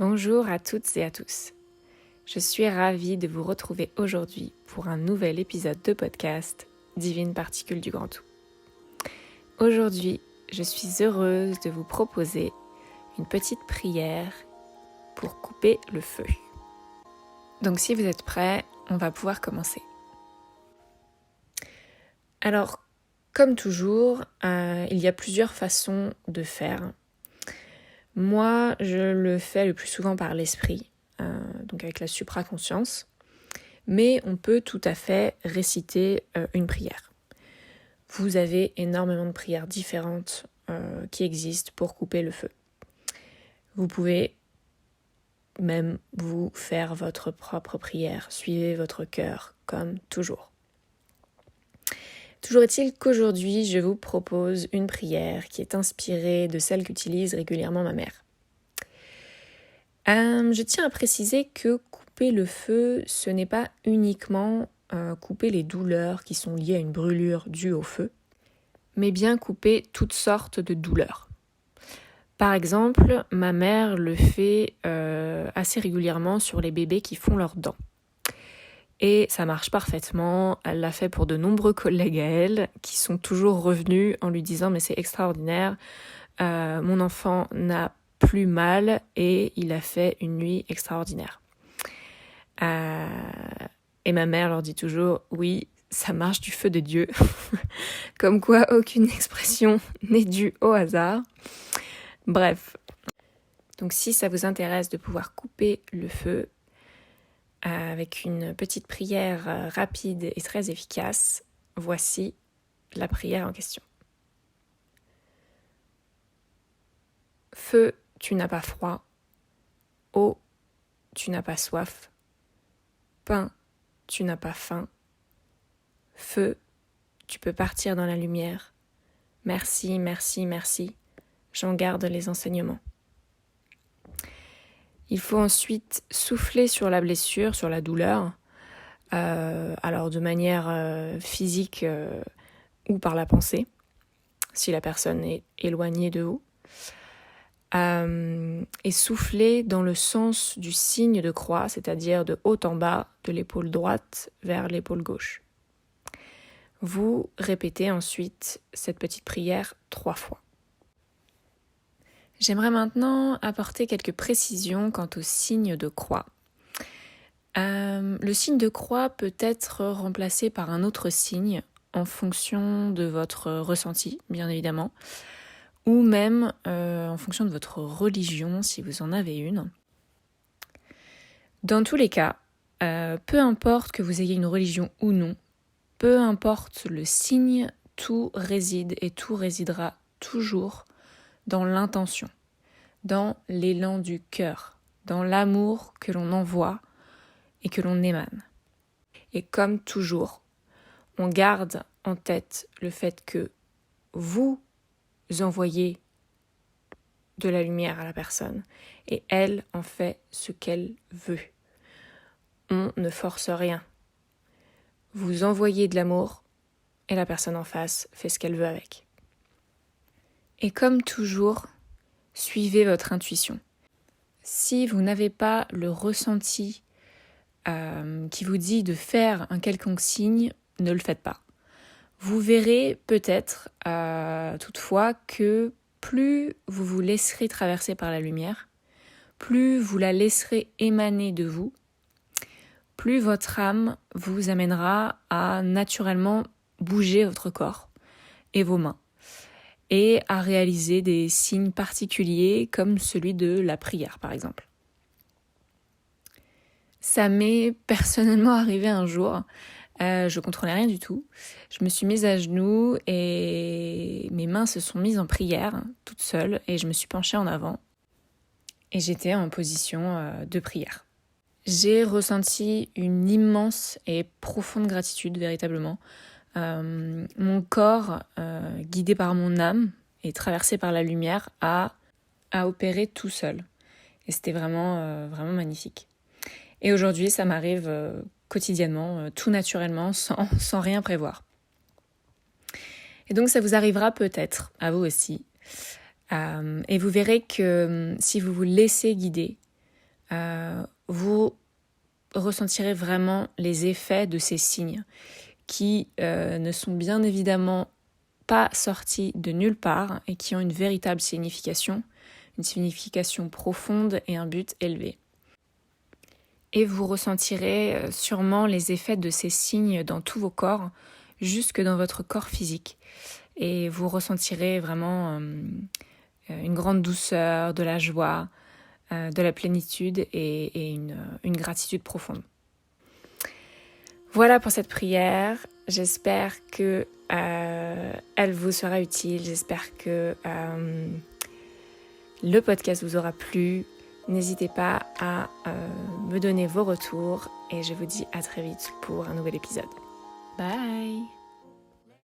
Bonjour à toutes et à tous. Je suis ravie de vous retrouver aujourd'hui pour un nouvel épisode de podcast Divine Particule du Grand Tout. Aujourd'hui, je suis heureuse de vous proposer une petite prière pour couper le feu. Donc si vous êtes prêts, on va pouvoir commencer. Alors, comme toujours, il y a plusieurs façons de faire. Moi, je le fais le plus souvent par l'esprit, donc avec la supraconscience, mais on peut tout à fait réciter une prière. Vous avez énormément de prières différentes qui existent pour couper le feu. Vous pouvez même vous faire votre propre prière, suivez votre cœur comme toujours. Toujours est-il qu'aujourd'hui, je vous propose une prière qui est inspirée de celle qu'utilise régulièrement ma mère. Je tiens à préciser que couper le feu, ce n'est pas uniquement couper les douleurs qui sont liées à une brûlure due au feu, mais bien couper toutes sortes de douleurs. Par exemple, ma mère le fait assez régulièrement sur les bébés qui font leurs dents. Et ça marche parfaitement, elle l'a fait pour de nombreux collègues à elle, qui sont toujours revenus en lui disant « mais c'est extraordinaire, mon enfant n'a plus mal et il a fait une nuit extraordinaire ». Et ma mère leur dit toujours « oui, ça marche du feu de Dieu », comme quoi aucune expression n'est due au hasard. Bref, donc si ça vous intéresse de pouvoir couper le feu, avec une petite prière rapide et très efficace, voici la prière en question. Feu, tu n'as pas froid. Eau, tu n'as pas soif. Pain, tu n'as pas faim. Feu, tu peux partir dans la lumière. Merci, merci, merci. J'en garde les enseignements. Il faut ensuite souffler sur la blessure, sur la douleur, alors de manière physique ou par la pensée, si la personne est éloignée de vous, et souffler dans le sens du signe de croix, c'est-à-dire de haut en bas, de l'épaule droite vers l'épaule gauche. Vous répétez ensuite cette petite prière 3 fois. J'aimerais maintenant apporter quelques précisions quant au signe de croix. Le signe de croix peut être remplacé par un autre signe en fonction de votre ressenti, bien évidemment, ou même en fonction de votre religion, si vous en avez une. Dans tous les cas, peu importe que vous ayez une religion ou non, peu importe le signe, tout réside et tout résidera toujours dans l'intention, dans l'élan du cœur, dans l'amour que l'on envoie et que l'on émane. Et comme toujours, on garde en tête le fait que vous envoyez de la lumière à la personne et elle en fait ce qu'elle veut. On ne force rien. Vous envoyez de l'amour et la personne en face fait ce qu'elle veut avec. Et comme toujours, suivez votre intuition. Si vous n'avez pas le ressenti qui vous dit de faire un quelconque signe, ne le faites pas. Vous verrez peut-être toutefois que plus vous vous laisserez traverser par la lumière, plus vous la laisserez émaner de vous, plus votre âme vous amènera à naturellement bouger votre corps et vos mains et à réaliser des signes particuliers comme celui de la prière par exemple. Ça m'est personnellement arrivé un jour, je comprenais rien du tout. Je me suis mise à genoux et mes mains se sont mises en prière toutes seules et je me suis penchée en avant et j'étais en position de prière. J'ai ressenti une immense et profonde gratitude véritablement. Mon corps, guidé par mon âme et traversé par la lumière, a opéré tout seul. Et c'était vraiment magnifique. Et aujourd'hui, ça m'arrive quotidiennement, tout naturellement, sans rien prévoir. Et donc, ça vous arrivera peut-être, à vous aussi. Et vous verrez que si vous vous laissez guider, vous ressentirez vraiment les effets de ces signes qui ne sont bien évidemment pas sortis de nulle part et qui ont une véritable signification, une signification profonde et un but élevé. Et vous ressentirez sûrement les effets de ces signes dans tous vos corps, jusque dans votre corps physique. Et vous ressentirez vraiment une grande douceur, de la joie, de la plénitude et une gratitude profonde. Voilà pour cette prière. J'espère que elle vous sera utile. J'espère que le podcast vous aura plu. N'hésitez pas à me donner vos retours et je vous dis à très vite pour un nouvel épisode. Bye!